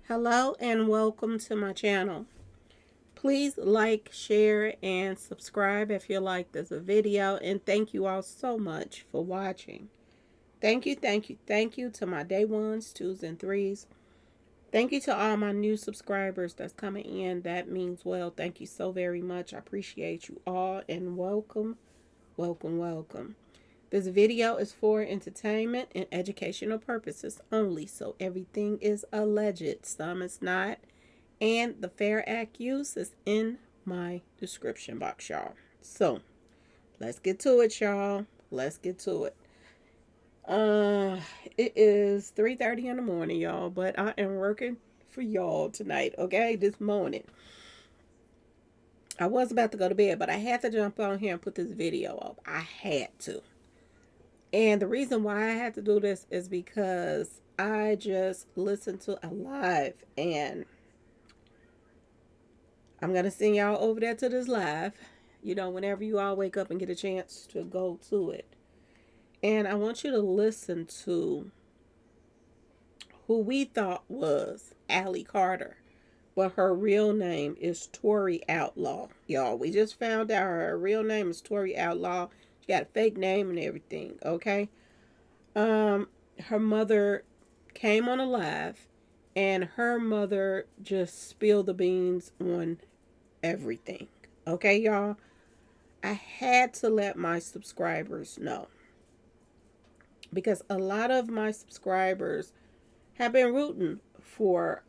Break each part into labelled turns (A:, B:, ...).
A: Hello and welcome to my channel. Please like, share, and subscribe if you like this video. And thank you all so much for watching. Thank you to my day ones, twos, and threes. Thank you to all my new subscribers that's coming in. That means well. Thank you so very much. I appreciate you all and welcome, welcome. This video is for entertainment and educational purposes only, so everything is alleged. Some is not. And the Fair Act use is in my description box, y'all. So, let's get to it, y'all. Let's get to it. It is 3:30 in the morning, y'all, but I am working for y'all tonight, okay? This morning. I was about to go to bed, but I had to jump on here and put this video up. I had to. And the reason why I had to do this is because I just listened to a live, and I'm going to send y'all over there to this live, whenever you all wake up and get a chance to go to it. And I want you to listen to who we thought was Allie Carter, but her real name is Tori OutLaw. Y'all, we just found out her real name is Tori OutLaw. She got a fake name and everything, okay? Her mother came on a live, and her mother just spilled the beans on everything. Okay, y'all? I had to let my subscribers know, because a lot of my subscribers have been rooting for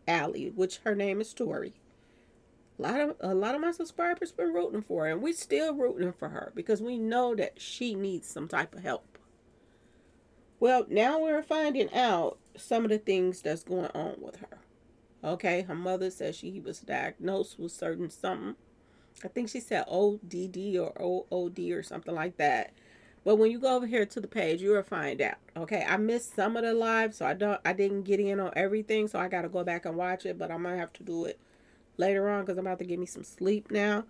A: Allie, which her name is Tori. A lot of my subscribers been rooting for her, and we still rooting for her because we know that she needs some type of help. Well, now we're finding out some of the things that's going on with her. Okay, her mother says she was diagnosed with certain something. I think she said ODD or OOD or something like that. But when you go over here to the page, you will find out. Okay, I missed some of the live, so I didn't get in on everything, so I got to go back and watch it. But I might have to do it later on because I'm about to get me some sleep now.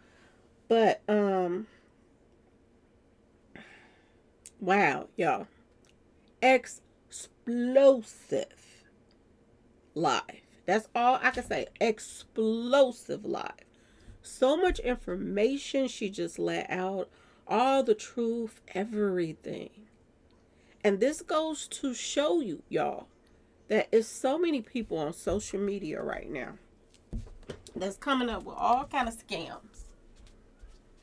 A: But wow, y'all, explosive live. That's all I can say. Explosive live. So much information she just let out. All the truth, everything. And this goes to show you, y'all, that it's so many people on social media right now that's coming up with all kind of scams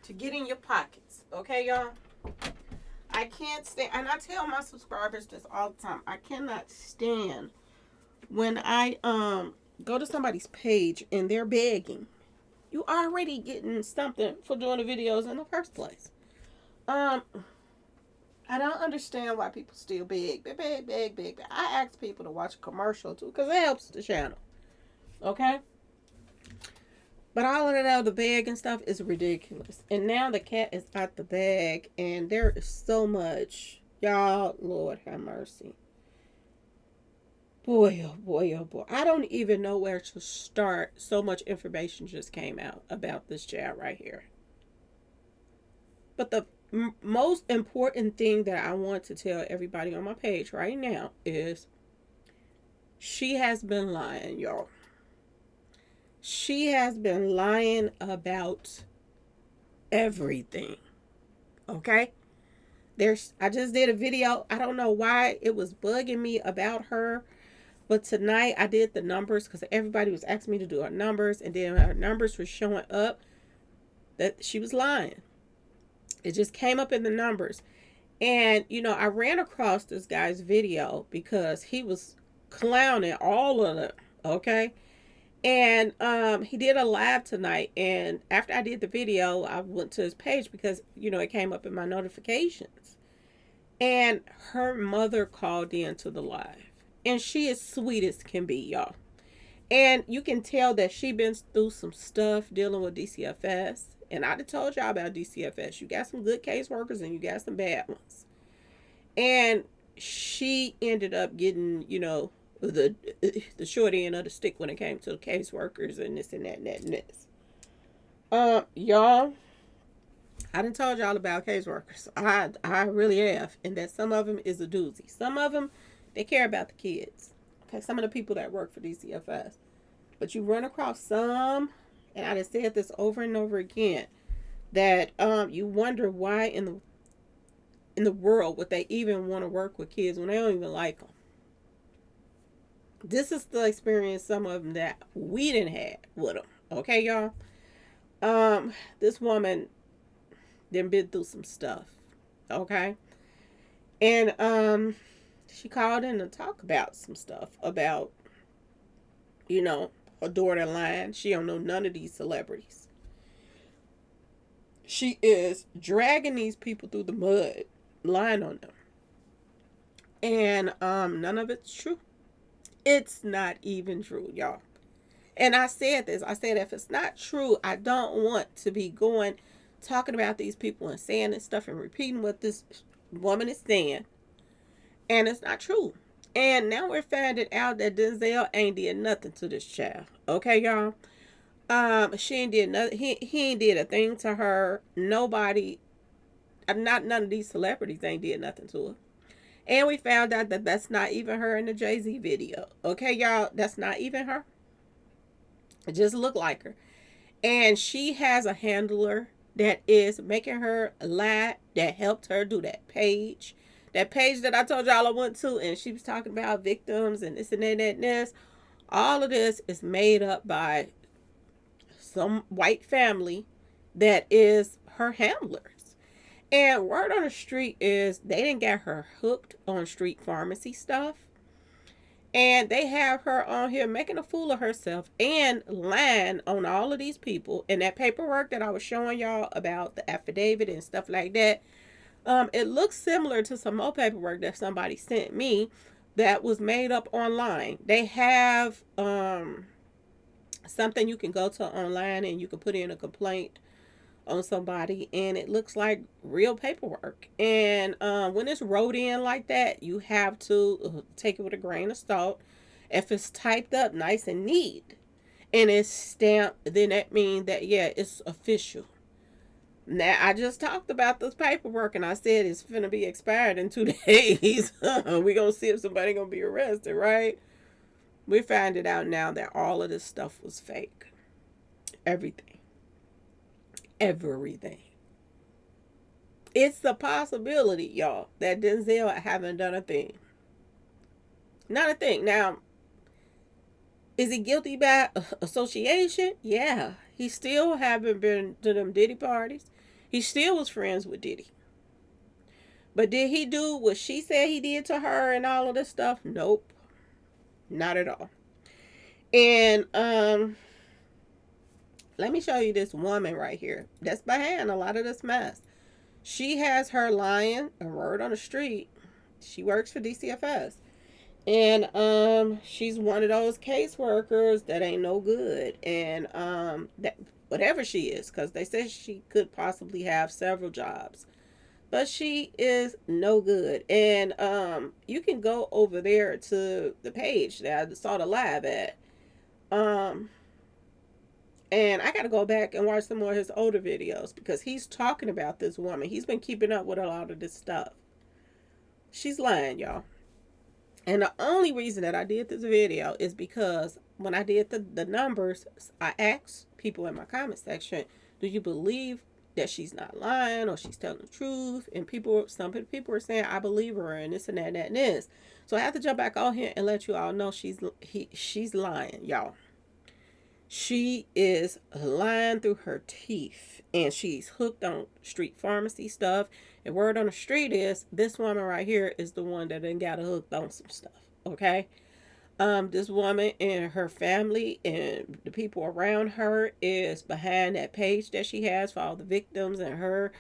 A: to get in your pockets. Okay, y'all? I can't stand, and I tell my subscribers this all the time. I cannot stand when I go to somebody's page and they're begging. You already getting something for doing the videos in the first place. I don't understand why people still beg. Beg. I ask people to watch a commercial too because it helps the channel. Okay? But all of that other bag and stuff is ridiculous. And now the cat is out the bag, and there is so much. Y'all, Lord have mercy. Boy, oh boy, oh boy. I don't even know where to start. So much information just came out about this child right here. But the most important thing that I want to tell everybody on my page right now is she has been lying, y'all. She has been lying about everything. Okay? I just did a video. I don't know why it was bugging me about her. But tonight I did the numbers because everybody was asking me to do her numbers. And then her numbers were showing up that she was lying. It just came up in the numbers. And, I ran across this guy's video because he was clowning all of them. Okay? And he did a live tonight, and after I did the video, I went to his page because, it came up in my notifications. And her mother called in to the live. And she is sweet as can be, y'all. And you can tell that she been through some stuff dealing with DCFS. And I done told y'all about DCFS. You got some good caseworkers and you got some bad ones. And she ended up getting, the short end of the stick when it came to the caseworkers and this and that and that and this. Y'all, I done told y'all about caseworkers. I really have, and that some of them is a doozy. Some of them, they care about the kids. Okay, some of the people that work for DCFS. But you run across some, and I just said this over and over again, that you wonder why in the world would they even want to work with kids when they don't even like them. This is the experience some of them that we didn't have with them. Okay, y'all. This woman then been through some stuff. Okay, and she called in to talk about some stuff about, you know, her daughter lying. She don't know none of these celebrities. She is dragging these people through the mud, lying on them, and none of it's true. It's not even true, y'all. And I said this. I said if it's not true, I don't want to be going talking about these people and saying this stuff and repeating what this woman is saying, and it's not true. And now we're finding out that Denzel ain't did nothing to this child. Okay, y'all. She ain't did nothing. He ain't did a thing to her. Nobody, not none of these celebrities ain't did nothing to her. And we found out that that's not even her in the Jay-Z video. Okay, y'all, that's not even her. It just looked like her. And she has a handler that is making her lie, that helped her do that page. That page that I told y'all I went to, and she was talking about victims and this and that and this. All of this is made up by some white family that is her handlers. And word on the street is they didn't get her hooked on street pharmacy stuff. And they have her on here making a fool of herself and lying on all of these people. And that paperwork that I was showing y'all about the affidavit and stuff like that, it looks similar to some more paperwork that somebody sent me that was made up online. They have something you can go to online and you can put in a complaint on somebody, and it looks like real paperwork. And when it's wrote in like that, you have to take it with a grain of salt. If it's typed up nice and neat and it's stamped, then that means that, yeah, it's official. Now, I just talked about this paperwork and I said it's finna be expired in 2 days. We gonna see if somebody gonna be arrested, right? We find it out now that all of this stuff was fake. Everything. Everything. It's a possibility, y'all, that Denzel haven't done a thing. Not a thing. Now, is he guilty by association? Yeah. He still haven't been to them Diddy parties. He still was friends with Diddy. But did he do what she said he did to her and all of this stuff? Nope. Not at all. And let me show you this woman right here that's behind a lot of this mess. She has her lying, a word on the street. She works for DCFS. And she's one of those caseworkers that ain't no good. And that whatever she is, because they said she could possibly have several jobs. But she is no good. And you can go over there to the page that I saw the live at. And I got to go back and watch some more of his older videos because he's talking about this woman. He's been keeping up with a lot of this stuff. She's lying, y'all. And the only reason that I did this video is because when I did the numbers, I asked people in my comment section, do you believe that she's not lying or she's telling the truth? And some people were saying, I believe her and this and that and that and this. So I have to jump back on here and let you all know she's lying, y'all. She is lying through her teeth, and she's hooked on street pharmacy stuff. And word on the street is this woman right here is the one that done got hooked on some stuff. Okay, this woman and her family and the people around her is behind that page that she has for all the victims and her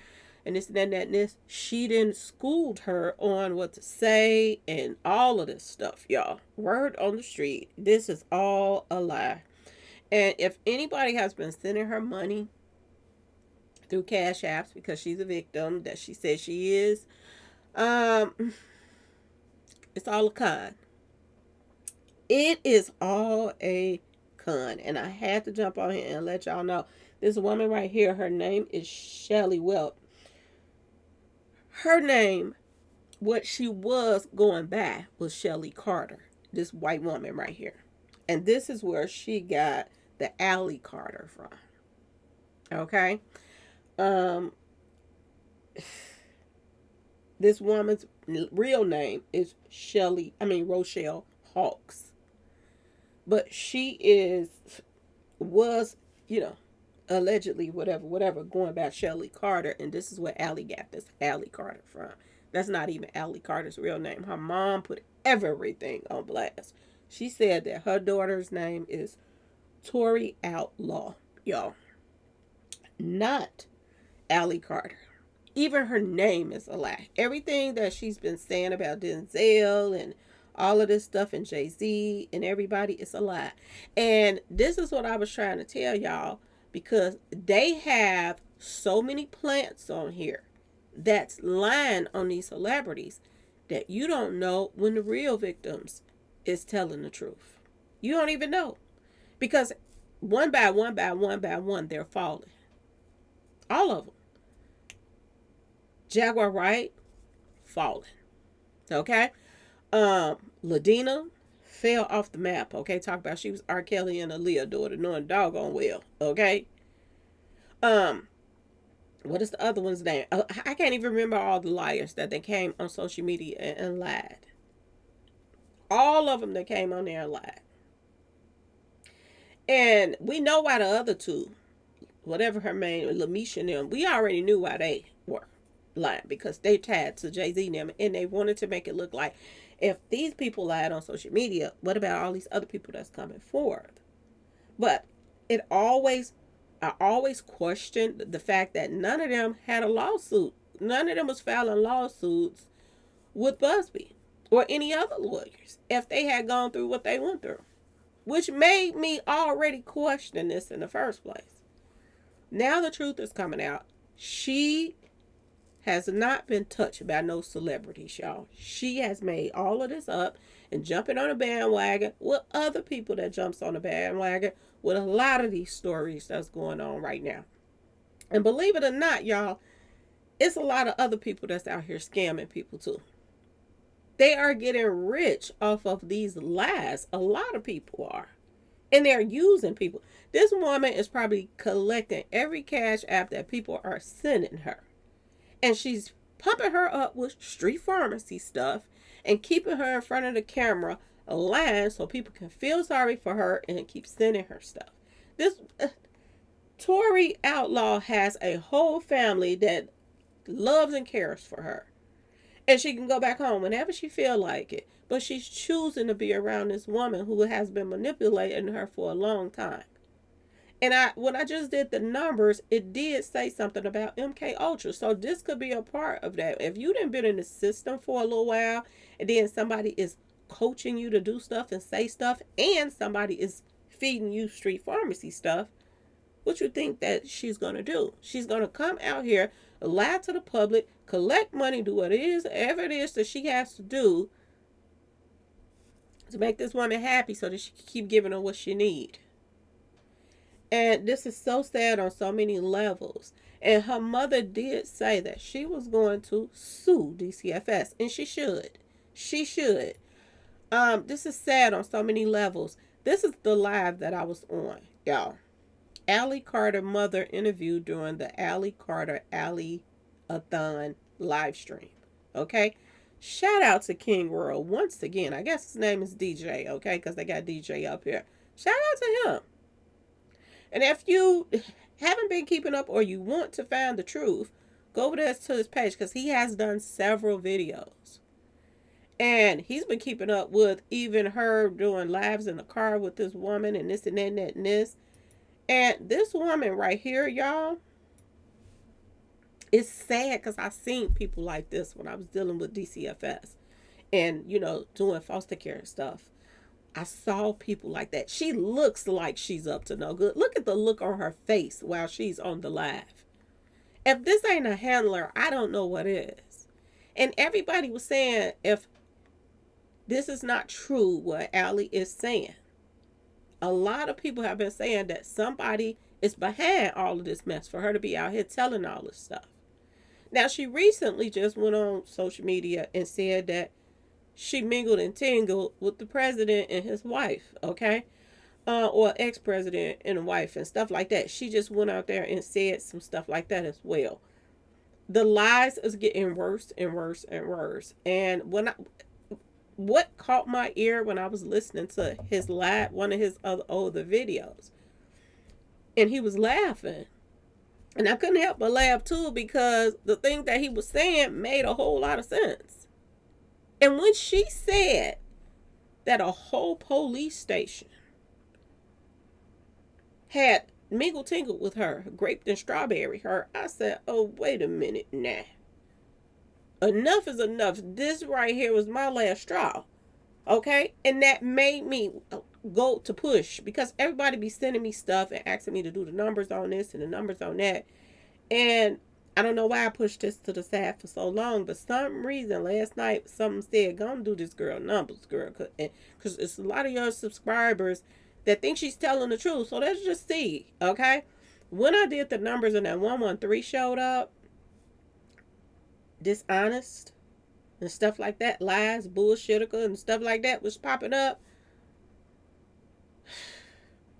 A: and this and that and that and this. She didn't schooled her on what to say and all of this stuff, y'all. Word on the street, this is all a lie. And if anybody has been sending her money through Cash Apps because she's a victim that she says she is, it's all a con. It is all a con. And I had to jump on here and let y'all know. This woman right here, her name is Shelly Welt. Her name, what she was going by, was Shelly Carter. this white woman right here. And this is where she got the Allie Carter from. Okay? Um, this woman's real name is Rochelle Hawks. But she was, allegedly, whatever, going by Shelley Carter. And this is where Allie got this Allie Carter from. That's not even Allie Carter's real name. Her mom put everything on blast. She said that her daughter's name is Tori OutLaw, y'all. Not Allie Carter. Even her name is a lie. Everything that she's been saying about Denzel and all of this stuff and Jay-Z and everybody is a lie. And this is what I was trying to tell y'all, because they have so many plants on here that's lying on these celebrities that you don't know when the real victims is telling the truth. You don't even know. Because one by one, they're falling. All of them. Jaguar Wright, falling. Okay? Ladina fell off the map. Okay? Talk about she was R. Kelly and Aaliyah daughter, knowing doggone well. Okay? What is the other one's name? I can't even remember all the liars that they came on social media and lied. All of them that came on there and lied. And we know why the other two, whatever her name, Lamisha and them, we already knew why they were lying, because they tied to Jay-Z and them, and they wanted to make it look like if these people lied on social media, what about all these other people that's coming forward? But I always questioned the fact that none of them had a lawsuit. None of them was filing lawsuits with Busby or any other lawyers if they had gone through what they went through, which made me already question this in the first place. Now the truth is coming out. She has not been touched by no celebrities, y'all. She has made all of this up and jumping on a bandwagon with other people that jumps on the bandwagon with a lot of these stories that's going on right now. And believe it or not, y'all, it's a lot of other people that's out here scamming people too. They are getting rich off of these lies. A lot of people are. And they're using people. This woman is probably collecting every cash app that people are sending her. And she's pumping her up with street pharmacy stuff and keeping her in front of the camera lying so people can feel sorry for her and keep sending her stuff. This Tori OutLaw has a whole family that loves and cares for her. And she can go back home whenever she feel like it. But she's choosing to be around this woman who has been manipulating her for a long time. And when I just did the numbers, it did say something about MK Ultra. So this could be a part of that. If you done been in the system for a little while, and then somebody is coaching you to do stuff and say stuff, and somebody is feeding you street pharmacy stuff, what you think that she's going to do? She's going to come out here, lie to the public, collect money, do whatever it is that she has to do to make this woman happy so that she can keep giving her what she need. And this is so sad on so many levels. And her mother did say that she was going to sue DCFS. And she should. She should. This is sad on so many levels. This is the live that I was on, y'all. Allie Carter mother interview during the Allie Carter Allie-a-thon live stream. Okay? Shout out to King World once again. I guess his name is DJ, okay? Because they got DJ up here. Shout out to him. And if you haven't been keeping up or you want to find the truth, go over there to his page because he has done several videos. And he's been keeping up with even her doing lives in the car with this woman and this and that and that and this. And this woman right here, y'all, it's sad because I've seen people like this when I was dealing with DCFS and, doing foster care stuff. I saw people like that. She looks like she's up to no good. Look at the look on her face while she's on the live. If this ain't a handler, I don't know what is. And everybody was saying if this is not true what Allie is saying. A lot of people have been saying that somebody is behind all of this mess for her to be out here telling all this stuff. Now, she recently just went on social media and said that she mingled and tingled with the president and his wife, okay? Or ex-president and a wife and stuff like that. She just went out there and said some stuff like that as well. The lies is getting worse and worse and worse. And what caught my ear when I was listening to his live, one of his other older videos, and he was laughing. And I couldn't help but laugh too, because the thing that he was saying made a whole lot of sense. And when she said that a whole police station had mingle tingled with her, graped and strawberry her, I said, oh, wait a minute now. Enough is enough. This right here was my last straw. Okay? And that made me go to push, because everybody be sending me stuff and asking me to do the numbers on this and the numbers on that. And I don't know why I pushed this to the side for so long, but some reason last night something said, gonna do this girl numbers, girl. Because it's a lot of your subscribers that think she's telling the truth. So let's just see, okay? When I did the numbers and that 113 showed up, dishonest and stuff like that, lies, bullshittical and stuff like that was popping up,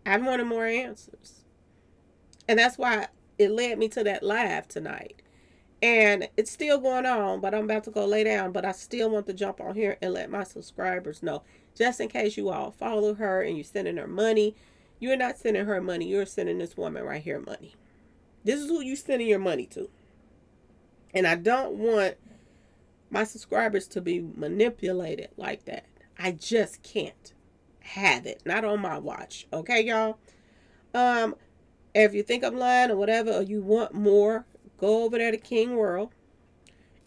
A: I wanted more answers. And that's why it led me to that live tonight. And it's still going on, but I'm about to go lay down. But I still want to jump on here and let my subscribers know, just in case you all follow her and you're sending her money. You're not sending her money. You're sending this woman right here money. This is who you're sending your money to. And I don't want my subscribers to be manipulated like that. I just can't have it. Not on my watch. Okay, y'all? If you think I'm lying or whatever, or you want more, go over there to King World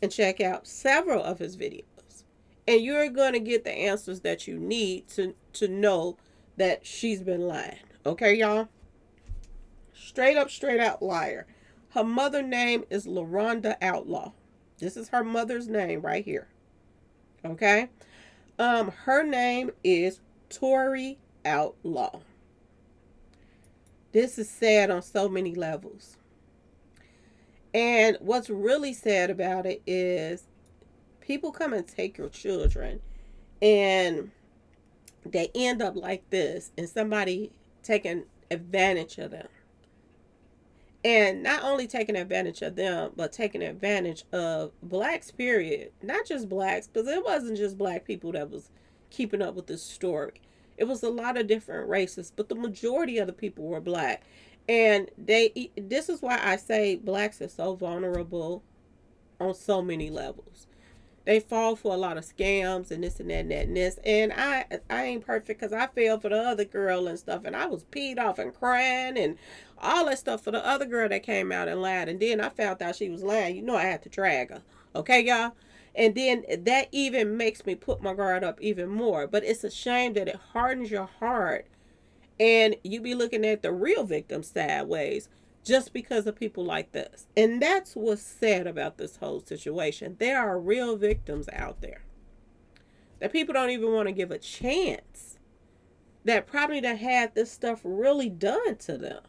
A: and check out several of his videos. And you're going to get the answers that you need to know that she's been lying. Okay, y'all? Straight out liar. Her mother name is Tori OutLaw. This is her mother's name right here. Okay? Her name is Tori OutLaw. This is sad on so many levels. And what's really sad about it is people come and take your children and they end up like this, and somebody taking advantage of them. And not only taking advantage of them, but taking advantage of blacks, period. Not just blacks, because it wasn't just black people that was keeping up with this story. It was a lot of different races, but the majority of the people were black. And this is why I say blacks are so vulnerable on so many levels. They fall for a lot of scams and this and that and that and this. And I ain't perfect, because I fell for the other girl and stuff. And I was peed off and crying and all that stuff for the other girl that came out and lied. And then I found out she was lying. You know, I had to drag her. Okay, y'all? And then that even makes me put my guard up even more. But it's a shame that it hardens your heart. And you be looking at the real victims sideways just because of people like this. And that's what's sad about this whole situation. There are real victims out there that people don't even want to give a chance, that probably done had this stuff really done to them.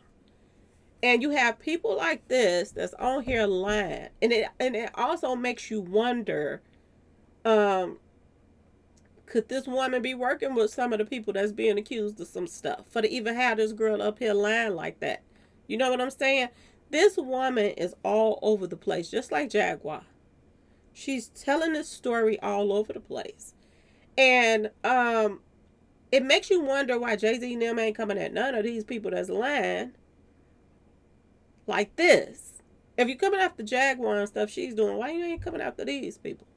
A: And you have people like this that's on here lying. And it also makes you wonder, could this woman be working with some of the people that's being accused of some stuff for to even have this girl up here lying like that? You know what I'm saying? This woman is all over the place, just like Jaguar. She's telling this story all over the place. And it makes you wonder why Jay-Z and them ain't coming at none of these people that's lying like this. If you're coming after Jaguar and stuff she's doing, why you ain't coming after these people?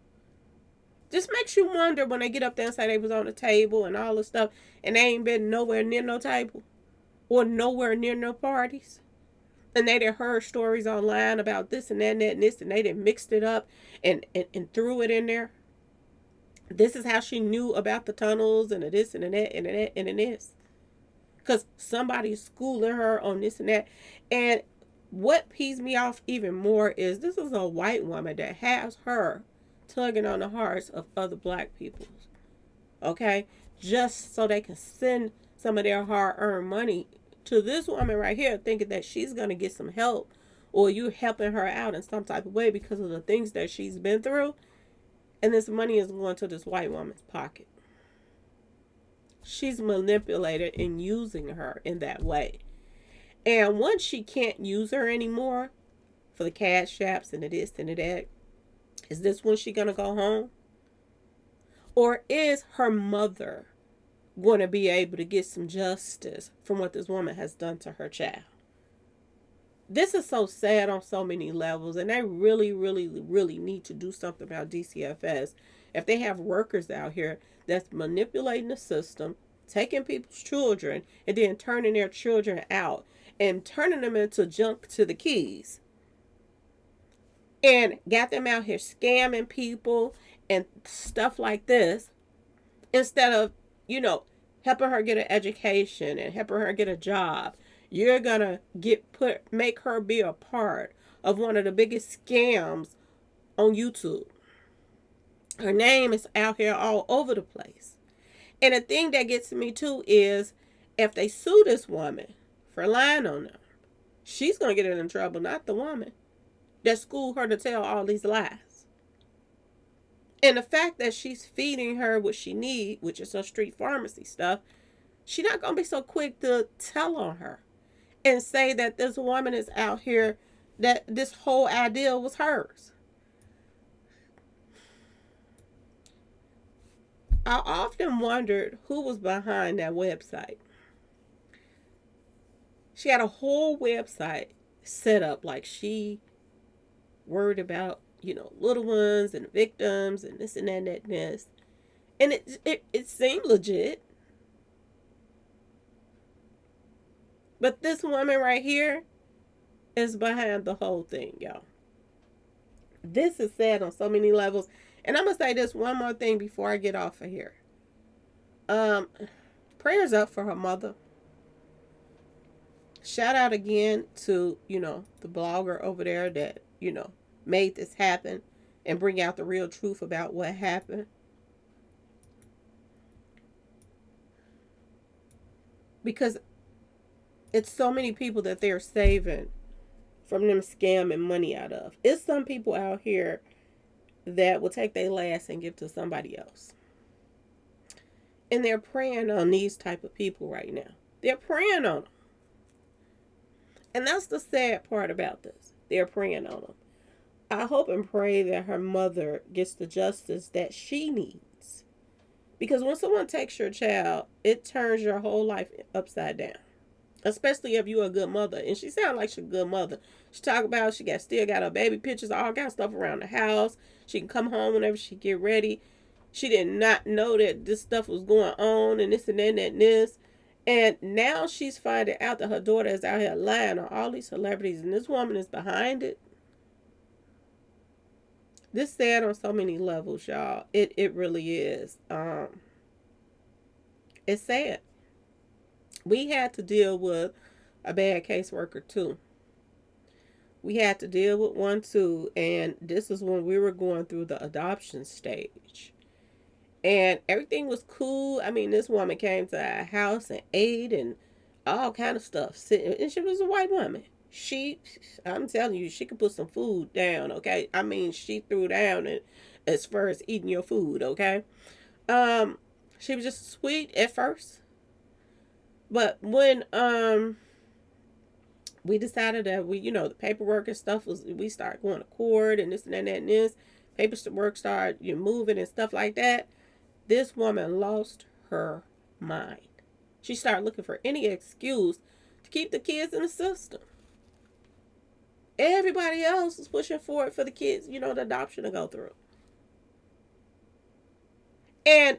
A: Just makes you wonder when they get up there and say they was on the table and all this stuff, and they ain't been nowhere near no table or nowhere near no parties. And they done heard stories online about this and that and that and this, and they done mixed it up and threw it in there. This is how she knew about the tunnels and the this and the that and the that and the this. Because somebody's schooling her on this and that. And what pees me off even more is this is a white woman that has her tugging on the hearts of other black people. Okay? Just so they can send some of their hard-earned money to this woman right here, thinking that she's going to get some help, or you helping her out in some type of way because of the things that she's been through. And this money is going to this white woman's pocket. She's manipulated and using her in that way. And once she can't use her anymore for the cash apps and the this and the that, is this when she going to go home? Or is her mother going to be able to get some justice from what this woman has done to her child? This is so sad on so many levels, and they really, really, really need to do something about DCFS. If they have workers out here that's manipulating the system, taking people's children, and then turning their children out and turning them into junk to the keys, and got them out here scamming people and stuff like this, instead of, helping her get an education and helping her get a job, you're gonna make her be a part of one of the biggest scams on YouTube. Her name is out here all over the place. And the thing that gets me too is, if they sue this woman for lying on them, she's gonna get in trouble, not the woman that schooled her to tell all these lies. And the fact that she's feeding her what she needs, which is her street pharmacy stuff, she's not gonna be so quick to tell on her and say that this woman is out here, that this whole idea was hers. I often wondered who was behind that website. She had a whole website set up like she worried about, little ones and victims and this and that and this. And it seemed legit. But this woman right here is behind the whole thing, y'all. This is sad on so many levels. And I'm going to say this one more thing before I get off of here. Prayers up for her mother. Shout out again to, the blogger over there that, made this happen and bring out the real truth about what happened. Because it's so many people that they're saving from them scamming money out of. It's some people out here that will take their last and give to somebody else. And they're preying on these type of people right now. They're preying on them. And that's the sad part about this. They're preying on them. I hope and pray that her mother gets the justice that she needs. Because when someone takes your child, it turns your whole life upside down. Especially if you're a good mother. And she sounds like she's a good mother. She talk about she still got her baby pictures, all kind of stuff around the house. She can come home whenever she get ready. She did not know that this stuff was going on and this and that and this. And now she's finding out that her daughter is out here lying on all these celebrities. And this woman is behind it. This sad on so many levels, y'all. It really is. It's sad. We had to deal with a bad caseworker too. We had to deal with one too. And this is when we were going through the adoption stage. And everything was cool. I mean, this woman came to our house and ate and all kind of stuff. And she was a white woman. I'm telling you, she could put some food down, okay? I mean, she threw down as far as eating your food, okay? She was just sweet at first. But when we decided that the paperwork and stuff we started going to court and this and that and this, paperwork started moving and stuff like that, this woman lost her mind. She started looking for any excuse to keep the kids in the system. Everybody else was pushing for it for the kids, the adoption to go through. And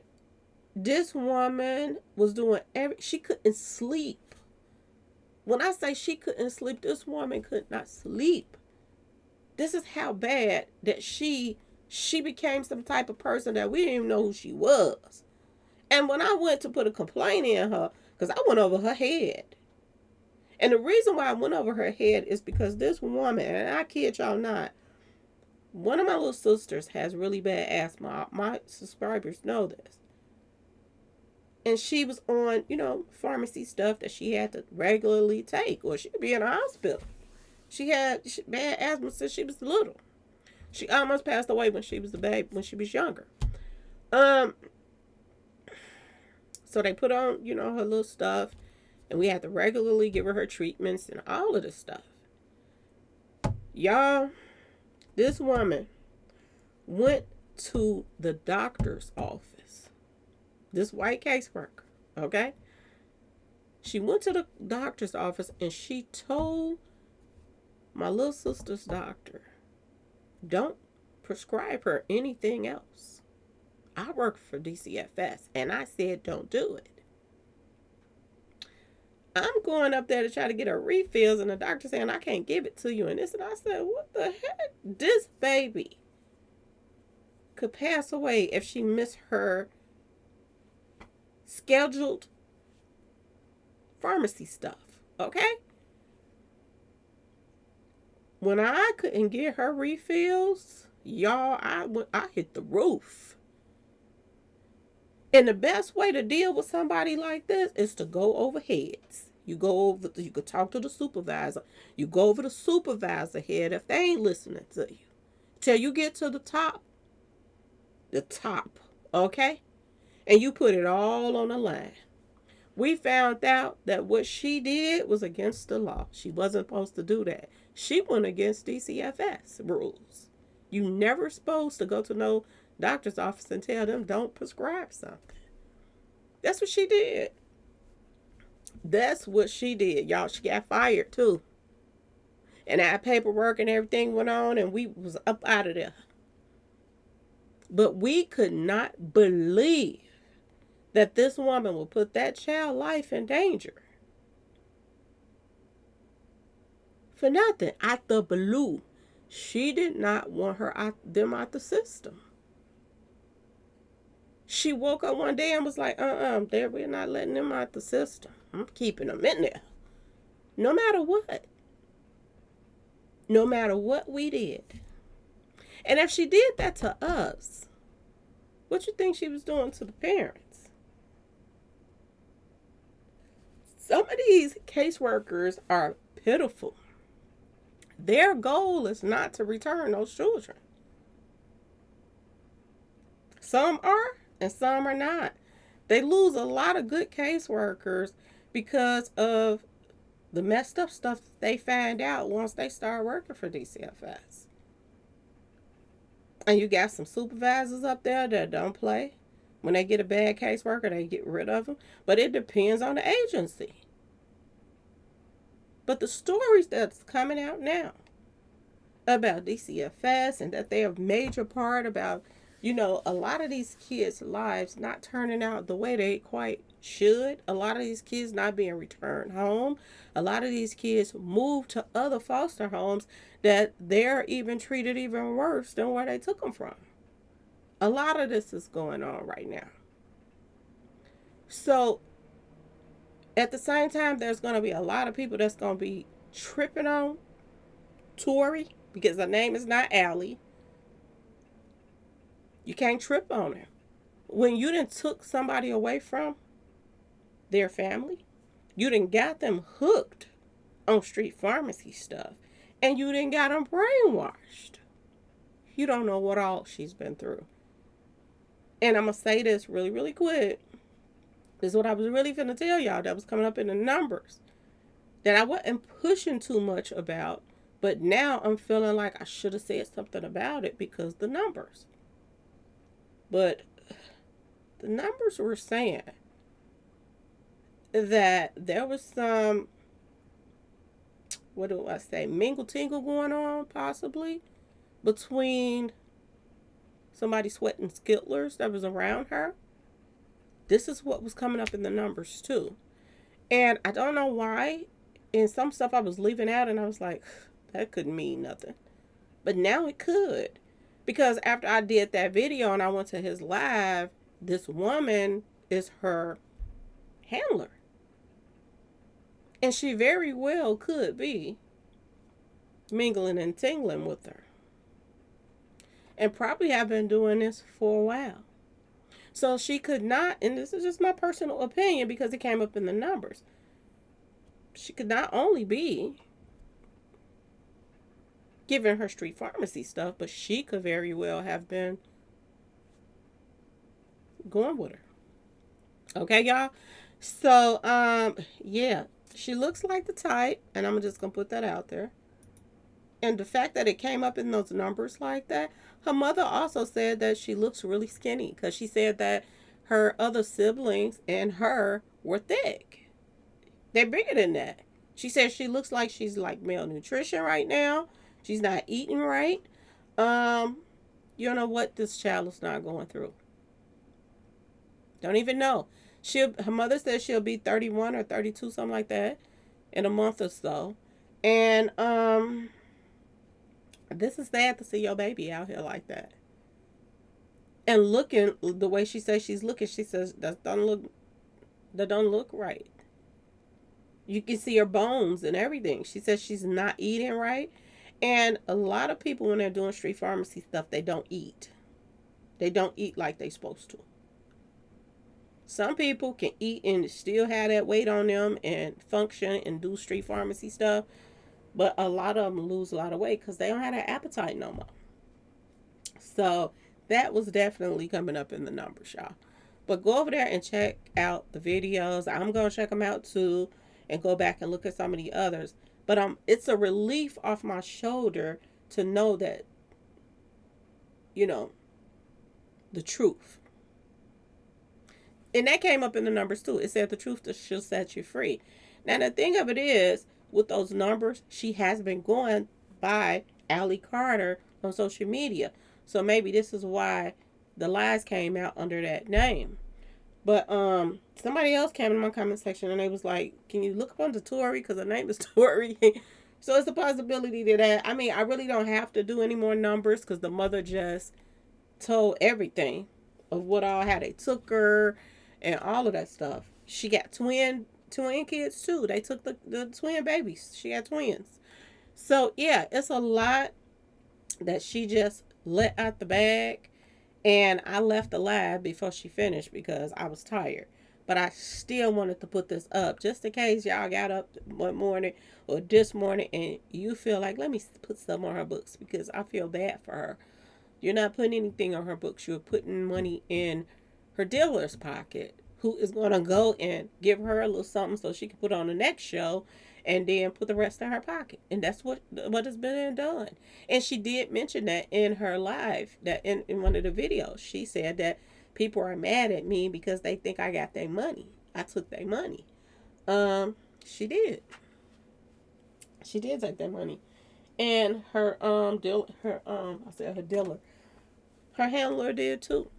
A: this woman was doing she couldn't sleep. When I say she couldn't sleep, this woman could not sleep. This is how bad that she became some type of person that we didn't even know who she was. And when I went to put a complaint in her, because I went over her head. And the reason why I went over her head is because this woman, and I kid y'all not, one of my little sisters has really bad asthma. My subscribers know this. And she was on, pharmacy stuff that she had to regularly take, or she'd be in a hospital. She had bad asthma since she was little. She almost passed away when she was a baby, when she was younger. Um, so they put on, her little stuff, and we had to regularly give her treatments and all of this stuff. Y'all, this woman went to the doctor's office. This white caseworker, okay? She went to the doctor's office and she told my little sister's doctor, don't prescribe her anything else. I work for DCFS and I said don't do it. I'm going up there to try to get her refills and the doctor saying I can't give it to you and this, and I said, what the heck? This baby could pass away if she missed her scheduled pharmacy stuff, okay? When I couldn't get her refills, y'all, I hit the roof. And the best way to deal with somebody like this is to go over heads. You could talk to the supervisor. You go over the supervisor head if they ain't listening to you. Till you get to the top, okay? And you put it all on the line. We found out that what she did was against the law. She wasn't supposed to do that. She went against DCFS rules. You never supposed to go to no doctor's office and tell them don't prescribe something. That's what she did. That's what she did. Y'all, she got fired too. And that paperwork and everything went on and we was up out of there. But we could not believe that this woman would put that child's life in danger. For nothing. Out the blue. She did not want them out the system. She woke up one day and was like, we're not letting them out the system. I'm keeping them in there. No matter what. No matter what we did. And if she did that to us, what you think she was doing to the parents? Some of these caseworkers are pitiful. Their goal is not to return those children. Some are and some are not. They lose a lot of good caseworkers because of the messed up stuff that they find out once they start working for DCFS. And you got some supervisors up there that don't play. When they get a bad caseworker, they get rid of them. But it depends on the agency. But the stories that's coming out now about DCFS and that they're a major part about, a lot of these kids' lives not turning out the way they quite should. A lot of these kids not being returned home. A lot of these kids move to other foster homes that they're even treated even worse than where they took them from. A lot of this is going on right now. So, at the same time, there's going to be a lot of people that's going to be tripping on Tori because her name is not Allie. You can't trip on her. When you done took somebody away from their family, you done got them hooked on street pharmacy stuff, and you done got them brainwashed. You don't know what all she's been through. And I'm going to say this really, really quick. This is what I was really finna tell y'all that was coming up in the numbers that I wasn't pushing too much about, but now I'm feeling like I should have said something about it because the numbers. But the numbers were saying that there was some, mingle tingle going on possibly between somebody sweating skittlers that was around her. This is what was coming up in the numbers too. And I don't know why. In some stuff I was leaving out and I was like, that couldn't mean nothing. But now it could. Because after I did that video and I went to his live, this woman is her handler. And she very well could be mingling and tingling with her. And probably have been doing this for a while. So she could not, and this is just my personal opinion because it came up in the numbers. She could not only be giving her street pharmacy stuff, but she could very well have been going with her. Okay, y'all. So, yeah, she looks like the type, and I'm just gonna put that out there. And the fact that it came up in those numbers like that, her mother also said that she looks really skinny because she said that her other siblings and her were thick. They're bigger than that. She says she looks like she's like malnutrition right now. She's not eating right. Um, you don't know what this child is not going through. Don't even know. Her mother says she'll be 31 or 32, something like that, in a month or so. And this is sad to see your baby out here like that. And looking the way she says she's looking, she says that don't look right. You can see her bones and everything. She says she's not eating right. And a lot of people, when they're doing street pharmacy stuff, they don't eat. They don't eat like they're supposed to. Some people can eat and still have that weight on them and function and do street pharmacy stuff. But a lot of them lose a lot of weight because they don't have that appetite no more. So that was definitely coming up in the numbers, y'all. But go over there and check out the videos. I'm going to check them out too and go back and look at some of the others. But it's a relief off my shoulder to know that, you know, the truth. And that came up in the numbers too. It said the truth shall set you free. Now, the thing of it is, with those numbers, she has been going by Allie Carter on social media. So maybe this is why the lies came out under that name. But somebody else came in my comment section and they was like, can you look up under Tori? Because her name is Tori. So it's a possibility that, I mean, I really don't have to do any more numbers because the mother just told everything of what all, how they took her and all of that stuff. She got twin kids too. They took the twin babies. She had twins. So yeah, it's a lot that she just let out the bag. And I left the live before she finished because I was tired. But I still wanted to put this up just in case y'all got up one morning or this morning and you feel like, let me put some on her books because I feel bad for her. You're not putting anything on her books. You're putting money in her dealer's pocket, who is going to go and give her a little something so she can put on the next show and then put the rest in her pocket. And that's what has been done. And she did mention that in her live, that in one of the videos. She said that people are mad at me because they think I got their money. I took their money. She did. She did take their money. And her her handler did too.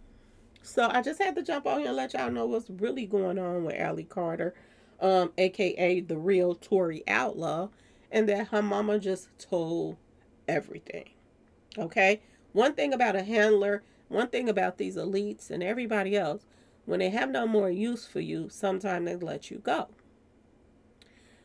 A: So I just had to jump on here and let y'all know what's really going on with Allie Carter, aka the real Tori OutLaw, and that her mama just told everything. Okay? One thing about a handler, one thing about these elites and everybody else, when they have no more use for you, sometimes they let you go.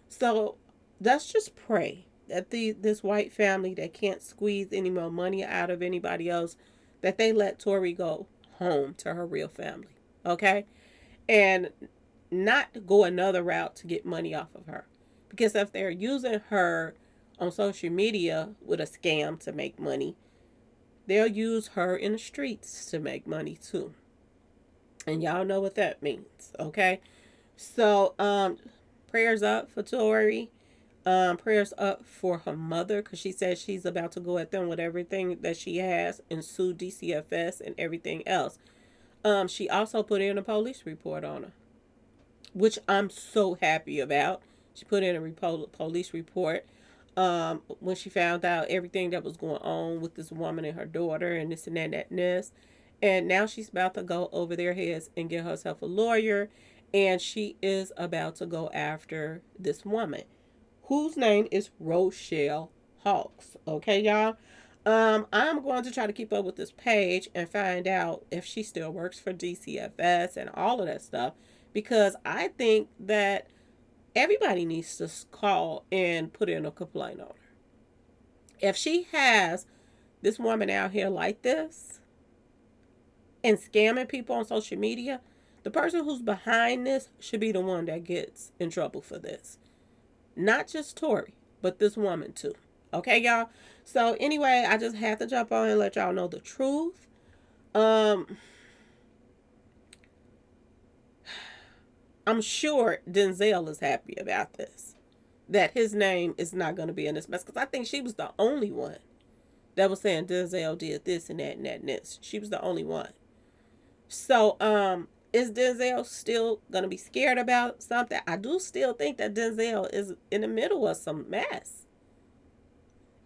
A: So let's just pray that this white family that can't squeeze any more money out of anybody else, that they let Tori go home to her real family. Okay? And not go another route to get money off of her. Because if they're using her on social media with a scam to make money, they'll use her in the streets to make money too. And y'all know what that means. Okay? So, prayers up for Tori. Prayers up for her mother because she says she's about to go at them with everything that she has and sue DCFS and everything else. She also put in a police report on her, which I'm so happy about. She put in a police report when she found out everything that was going on with this woman and her daughter and this and that and this. And now she's about to go over their heads and get herself a lawyer. And she is about to go after this woman, whose name is Rochelle Hawks. Okay, y'all? I'm going to try to keep up with this page and find out if she still works for DCFS and all of that stuff. Because I think that everybody needs to call and put in a complaint on her. If she has this woman out here like this and scamming people on social media, the person who's behind this should be the one that gets in trouble for this. Not just Tori, but this woman too. Okay, y'all. So anyway, I just had to jump on and let y'all know the truth. Um, I'm sure Denzel is happy about this. That his name is not going to be in this mess. Because I think she was the only one that was saying Denzel did this and that and that and this. She was the only one. So, is Denzel still gonna be scared about something? I do still think that Denzel is in the middle of some mess,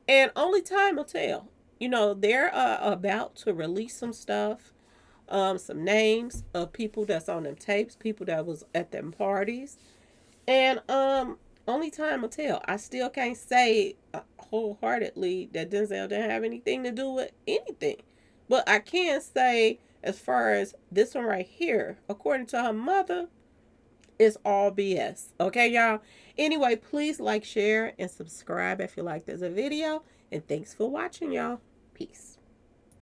A: and only time will tell. You know, they're about to release some stuff, some names of people that's on them tapes, people that was at them parties, and only time will tell. I still can't say wholeheartedly that Denzel didn't have anything to do with anything, but I can say as far as this one right here, according to her mother, it's all BS. Okay, y'all. Anyway, please like, share, and subscribe if you like this video. And thanks for watching, y'all. Peace.